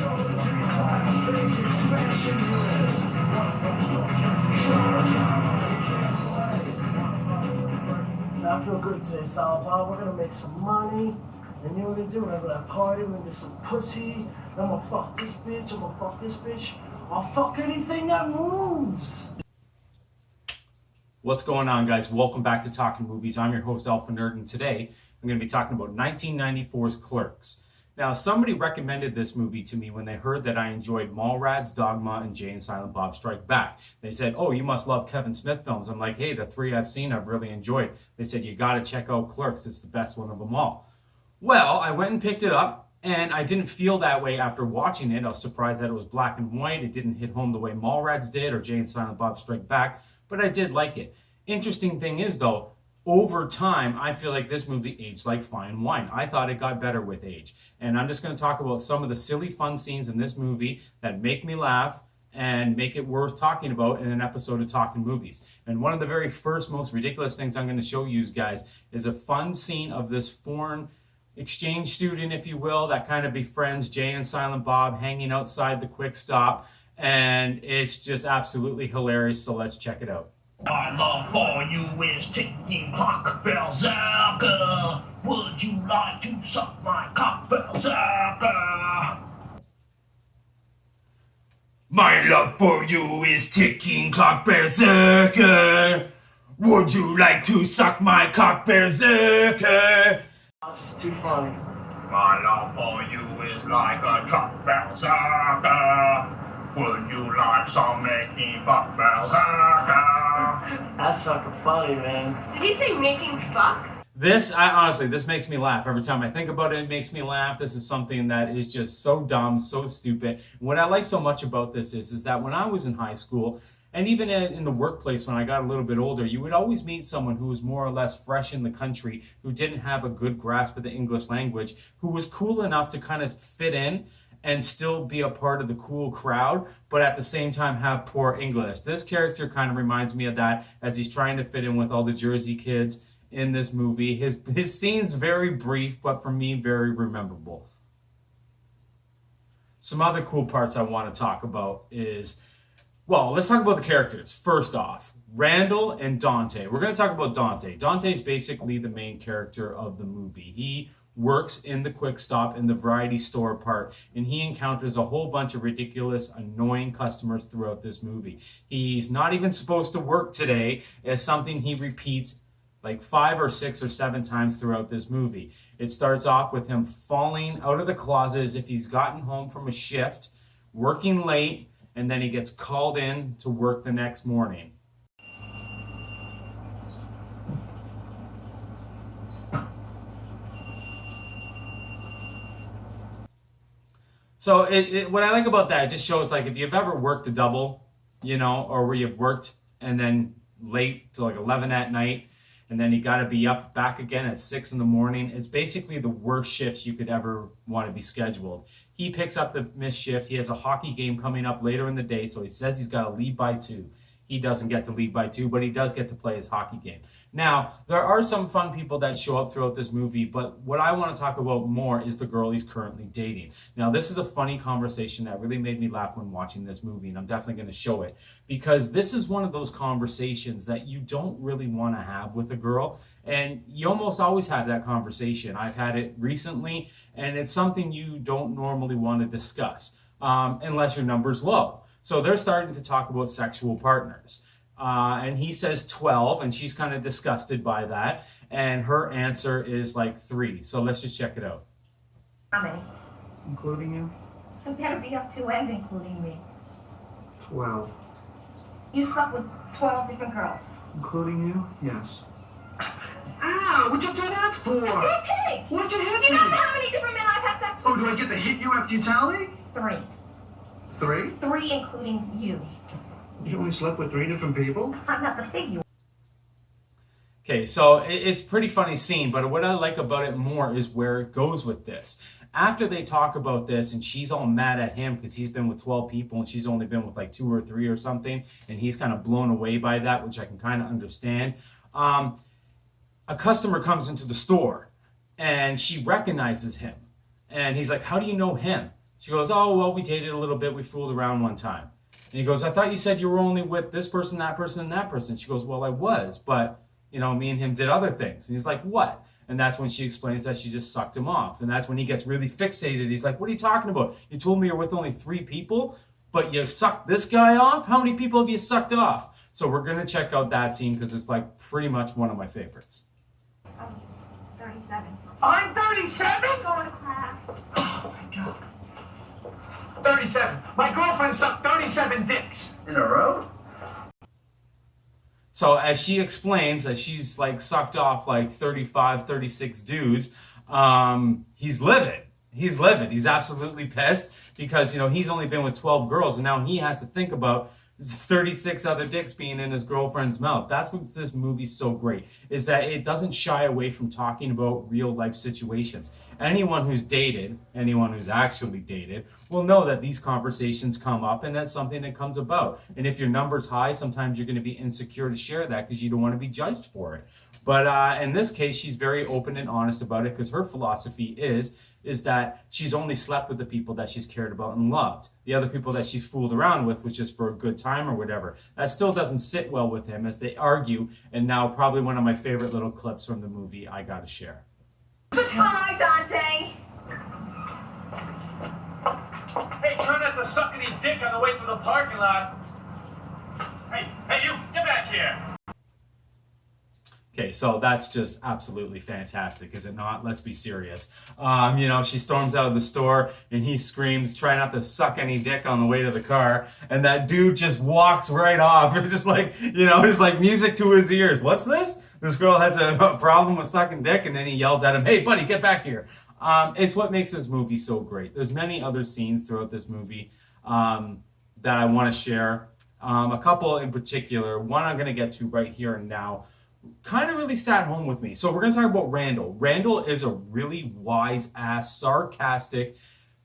I feel good today, Salva. We're gonna make some money. And you know what we're gonna do? We're gonna party, we're gonna get some pussy. I'm gonna fuck this bitch, I'm gonna fuck this bitch. I'll fuck anything that moves. What's going on, guys? Welcome back to Talking Movies. I'm your host, Alpha Nerd, and today I'm going to be talking about 1994's Clerks. Now, somebody recommended this movie to me when they heard that I enjoyed Mallrats, Dogma, and Jay and Silent Bob Strike Back. They said, oh, you must love Kevin Smith films. I'm like, hey, the three I've seen I've really enjoyed. They said, you got to check out Clerks. It's the best one of them all. Well, I went and picked it up, and I didn't feel that way after watching it. I was surprised that it was black and white. It didn't hit home the way Mallrats did or Jay and Silent Bob Strike Back, but I did like it. Interesting thing is, though, over time, I feel like this movie aged like fine wine. I thought it got better with age. And I'm just going to talk about some of the silly, fun scenes in this movie that make me laugh and make it worth talking about in an episode of Talking Movies. And one of the very first, most ridiculous things I'm going to show you guys is a fun scene of this foreign exchange student, if you will, that kind of befriends Jay and Silent Bob hanging outside the Quick Stop. And it's just absolutely hilarious, so let's check it out. My love for you is ticking clock, berserker. Would you like to suck my cock, berserker? My love for you is ticking clock, berserker. Would you like to suck my cock, berserker? It's just too funny. My love for you is like a truck, berserker. Would you like some making fuck, berserker? That's fucking funny, man. Did he say making fuck? Honestly, this makes me laugh. Every time I think about it, it makes me laugh. This is something that is just so dumb, so stupid. What I like so much about this is that when I was in high school, and even in the workplace when I got a little bit older, you would always meet someone who was more or less fresh in the country, who didn't have a good grasp of the English language, who was cool enough to kind of fit in and still be a part of the cool crowd, but at the same time have poor English. This character kind of reminds me of that as he's trying to fit in with all the Jersey kids in this movie. His scene's very brief, but for me, very rememberable. Some other cool parts I want to talk about is, well, let's talk about the characters. First off, Randall and Dante. We're going to talk about Dante. Dante's basically the main character of the movie. He works in the Quick Stop in the variety store part, and he encounters a whole bunch of ridiculous, annoying customers throughout this movie. He's not even supposed to work today, as something he repeats like 5 or 6 or 7 times throughout this movie. It starts off with him falling out of the closet as if he's gotten home from a shift, working late, and then he gets called in to work the next morning. So what I like about that, it just shows, like, if you've ever worked a double, you know, or where you've worked and then late to like 11 at night, and then you got to be up back again at 6 in the morning. It's basically the worst shifts you could ever want to be scheduled. He picks up the missed shift. He has a hockey game coming up later in the day, so he says he's got to leave by 2. He doesn't get to leave by 2, but he does get to play his hockey game. Now, there are some fun people that show up throughout this movie, but what I want to talk about more is the girl he's currently dating. Now, this is a funny conversation that really made me laugh when watching this movie, and I'm definitely going to show it, because this is one of those conversations that you don't really want to have with a girl, and you almost always have that conversation. I've had it recently, and it's something you don't normally want to discuss, unless your number's low. So they're starting to talk about sexual partners. And he says 12, and she's kind of disgusted by that. And her answer is like 3. So let's just check it out. How many? Including you? It better be up to and including me. 12. You slept with 12 different girls. Including you? Yes. Ah, what'd you do that for? You're a pig! What'd you hit Do you me? know how many different men I've had sex with? Oh, do I get to hit you after you tell me? 3. 3? 3 including you. You only slept with 3 different people? I'm not the pig you. Okay, so it's a pretty funny scene, but what I like about it more is where it goes with this. After they talk about this, and she's all mad at him because he's been with 12 people and she's only been with like 2 or 3 or something, and he's kind of blown away by that, which I can kind of understand. A customer comes into the store and she recognizes him, and he's like, "How do you know him?" She goes, oh, well, we dated a little bit. We fooled around one time. And he goes, I thought you said you were only with this person, and that person. She goes, well, I was, but, you know, me and him did other things. And he's like, what? And that's when she explains that she just sucked him off. And that's when he gets really fixated. He's like, what are you talking about? You told me you're with only 3 people, but you sucked this guy off? How many people have you sucked off? So we're going to check out that scene because it's like pretty much one of my favorites. 37. I'm 37? Going to class. Oh my God. 37. My girlfriend sucked 37 dicks. In a row? So as she explains that she's like sucked off like 35, 36 dudes, he's livid. He's livid. He's absolutely pissed because, you know, he's only been with 12 girls and now he has to think about 36 other dicks being in his girlfriend's mouth. That's what this movie's so great, is that it doesn't shy away from talking about real life situations. Anyone who's dated, anyone who's actually dated, will know that these conversations come up and that's something that comes about. And if your number's high, sometimes you're going to be insecure to share that because you don't want to be judged for it. But in this case, she's very open and honest about it because her philosophy is that she's only slept with the people that she's cared about and loved. The other people that she fooled around with was just for a good time or whatever. That still doesn't sit well with him as they argue, and now probably one of my favorite little clips from the movie I gotta share. Hi, Dante. Hey, try not to suck any dick on the way to the parking lot. Hey, you, get back here. Okay, so that's just absolutely fantastic, is it not? Let's be serious. You know, she storms out of the store and he screams, try not to suck any dick on the way to the car. And that dude just walks right off. It's just like, you know, it's like music to his ears. What's this? This girl has a problem with sucking dick, and then he yells at him, hey, buddy, get back here. It's what makes this movie so great. There's many other scenes throughout this movie that I want to share. A couple in particular. One I'm going to get to right here and now. Kind of really sat home with me. So we're going to talk about Randall. Randall is a really wise ass, sarcastic,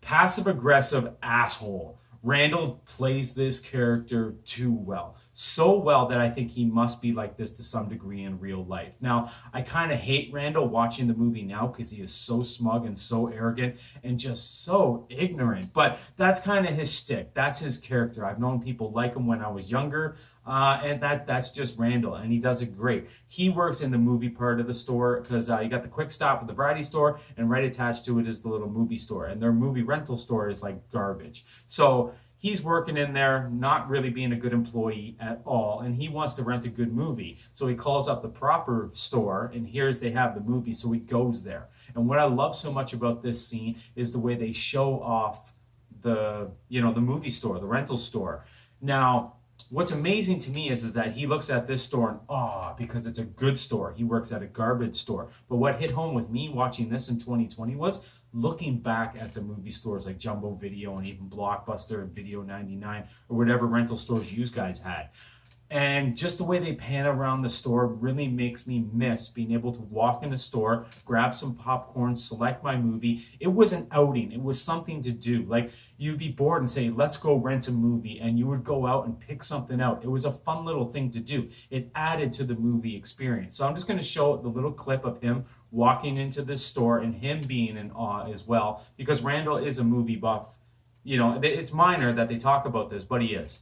passive-aggressive asshole. Randall plays this character too well. So well that I think he must be like this to some degree in real life. Now, I kind of hate Randall watching the movie now because he is so smug and so arrogant and just so ignorant. But that's kind of his shtick. That's his character. I've known people like him when I was younger. And that's just Randall, and he does it great. He works in the movie part of the store because you got the quick stop at the variety store, and right attached to it is the little movie store, and their movie rental store is like garbage. So he's working in there, not really being a good employee at all, and he wants to rent a good movie. So he calls up the proper store, and here's they have the movie, so he goes there. And what I love so much about this scene is the way they show off the movie store, the rental store. Now, what's amazing to me is that he looks at this store in awe because it's a good store. He works at a garbage store. But what hit home with me watching this in 2020 was looking back at the movie stores like Jumbo Video and even Blockbuster and Video 99 or whatever rental stores you guys had. And just the way they pan around the store really makes me miss being able to walk in the store, grab some popcorn, select my movie. It was an outing. It was something to do. Like, you'd be bored and say, let's go rent a movie. And you would go out and pick something out. It was a fun little thing to do. It added to the movie experience. So I'm just going to show the little clip of him walking into this store and him being in awe as well. Because Randall is a movie buff. You know, it's minor that they talk about this, but he is.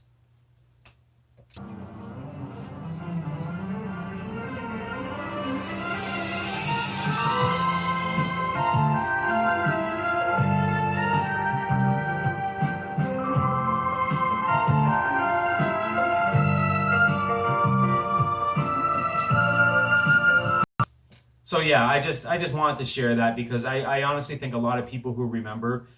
So yeah, I just wanted to share that because I honestly think a lot of people who remember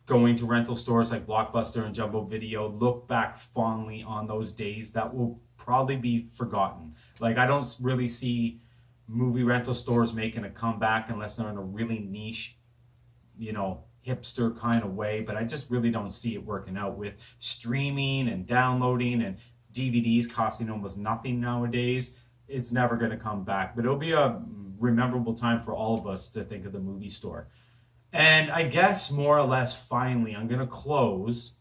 going to rental stores like Blockbuster and Jumbo Video look back fondly on those days that will probably be forgotten. Like, I don't really see movie rental stores making a comeback unless they're in a really niche, you know, hipster kind of way, but I just really don't see it working out with streaming and downloading and DVDs costing almost nothing nowadays. It's never going to come back, but it'll be a memorable time for all of us to think of the movie store. And I guess more or less finally, I'm going to close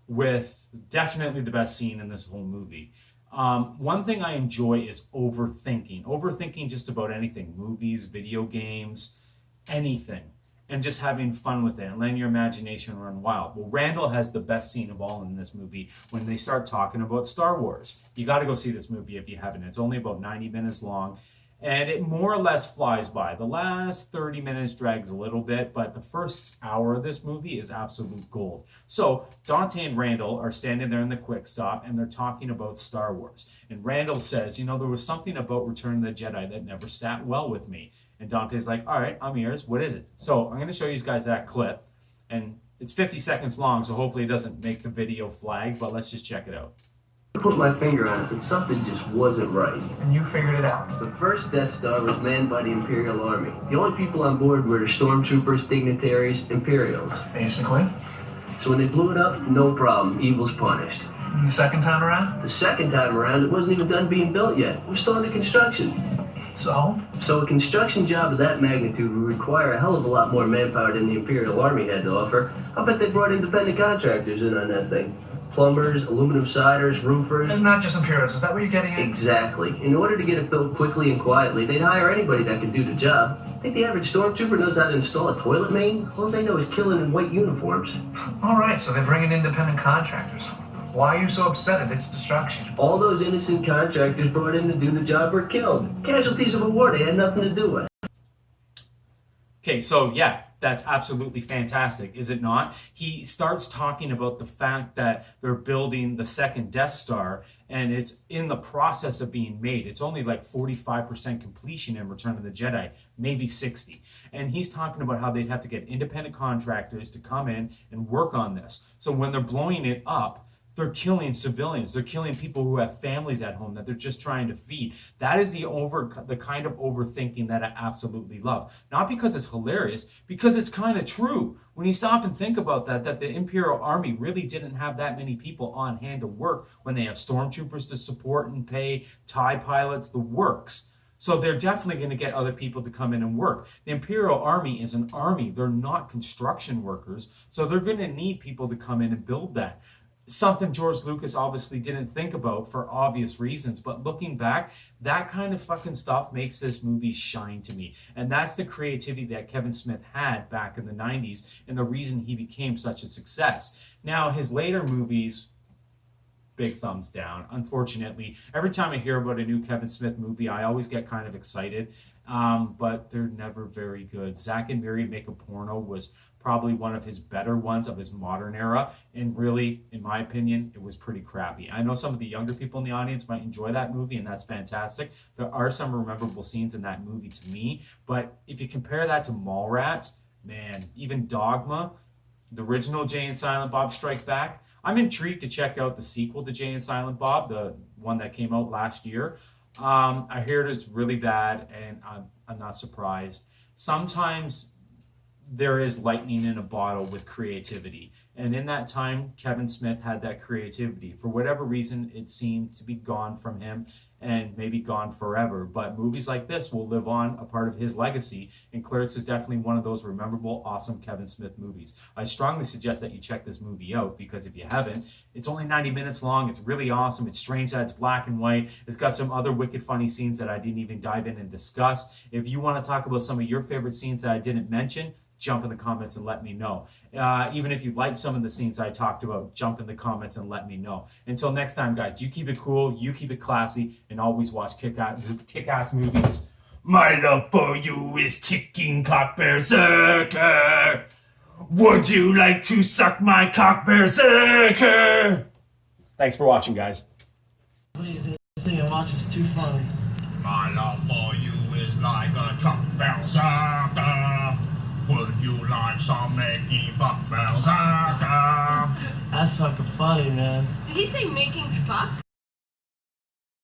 with definitely the best scene in this whole movie. One thing I enjoy is overthinking just about anything, movies, video games, anything. and just having fun with it and letting your imagination run wild. Well, Randall has the best scene of all in this movie when they start talking about Star Wars. You got to go see this movie if you haven't. It's only about 90 minutes long, and it more or less flies by. The last 30 minutes drags a little bit, but the first hour of this movie is absolute gold. So Dante and Randall are standing there in the quick stop, and they're talking about Star Wars. And Randall says, you know, there was something about Return of the Jedi that never sat well with me. And Dante's like, all right, I'm yours. What is it? So I'm going to show you guys that clip. And it's 50 seconds long, so hopefully it doesn't make the video flag, but let's just check it out. I put my finger on it, but something just wasn't right. And you figured it out. The first Death Star was manned by the Imperial Army. The only people on board were the stormtroopers, dignitaries, Imperials. Basically. So when they blew it up, no problem. Evil's punished. And the second time around? The second time around, it wasn't even done being built yet. We're still under construction. So? So a construction job of that magnitude would require a hell of a lot more manpower than the Imperial Army had to offer. I'll bet they brought independent contractors in on that thing. Plumbers, aluminum siders, roofers. And not just Imperials, is that what you're getting at? Exactly. In order to get it built quickly and quietly, they'd hire anybody that could do the job. Think the average stormtrooper knows how to install a toilet main? All they know is killing in white uniforms. Alright, so they're bringing independent contractors. Why are you so upset at its destruction? All those innocent contractors brought in to do the job were killed. Casualties of a war they had nothing to do with. Okay, so yeah, that's absolutely fantastic, is it not? He starts talking about the fact that they're building the second Death Star, and it's in the process of being made. It's only like 45% completion in Return of the Jedi, maybe 60. And he's talking about how they'd have to get independent contractors to come in and work on this. So when they're blowing it up, they're killing civilians. They're killing people who have families at home that they're just trying to feed. That is the kind of overthinking that I absolutely love. Not because it's hilarious, because it's kind of true. When you stop and think about that the Imperial Army really didn't have that many people on hand to work when they have stormtroopers to support and pay, TIE pilots, the works. So they're definitely going to get other people to come in and work. The Imperial Army is an army. They're not construction workers. So they're going to need people to come in and build that. Something George Lucas obviously didn't think about for obvious reasons, but looking back, that kind of fucking stuff makes this movie shine to me. And that's the creativity that Kevin Smith had back in the 90s and the reason he became such a success. Now, his later movies, big thumbs down. Unfortunately, every time I hear about a new Kevin Smith movie, I always get kind of excited, but they're never very good. Zack and Miri Make a Porno was probably one of his better ones of his modern era, and really, in my opinion, it was pretty crappy. I know some of the younger people in the audience might enjoy that movie, and that's fantastic. There are some memorable scenes in that movie to me, but if you compare that to Mallrats, man, even Dogma, the original Jay and Silent Bob Strike Back, I'm intrigued to check out the sequel to Jay and Silent Bob, the one that came out last year. I hear it's really bad, and I'm not surprised. Sometimes there is lightning in a bottle with creativity. And in that time, Kevin Smith had that creativity. For whatever reason, it seemed to be gone from him and maybe gone forever. But movies like this will live on, a part of his legacy. And Clerks is definitely one of those memorable, awesome Kevin Smith movies. I strongly suggest that you check this movie out, because if you haven't, it's only 90 minutes long. It's really awesome. It's strange that it's black and white. It's got some other wicked funny scenes that I didn't even dive in and discuss. If you want to talk about some of your favorite scenes that I didn't mention, jump in the comments and let me know. Even if you like some of the scenes I talked about, jump in the comments and let me know. Until next time, guys, you keep it cool, you keep it classy, and always watch kick-ass movies. My love for you is ticking clock berserker. Would you like to suck my cock berserker? Thanks for watching, guys. Please, sing and watch, it's too funny. My love for you is like a cock berserker. Would you like some making fuck berserker? That's fucking funny, man. Did he say making fuck?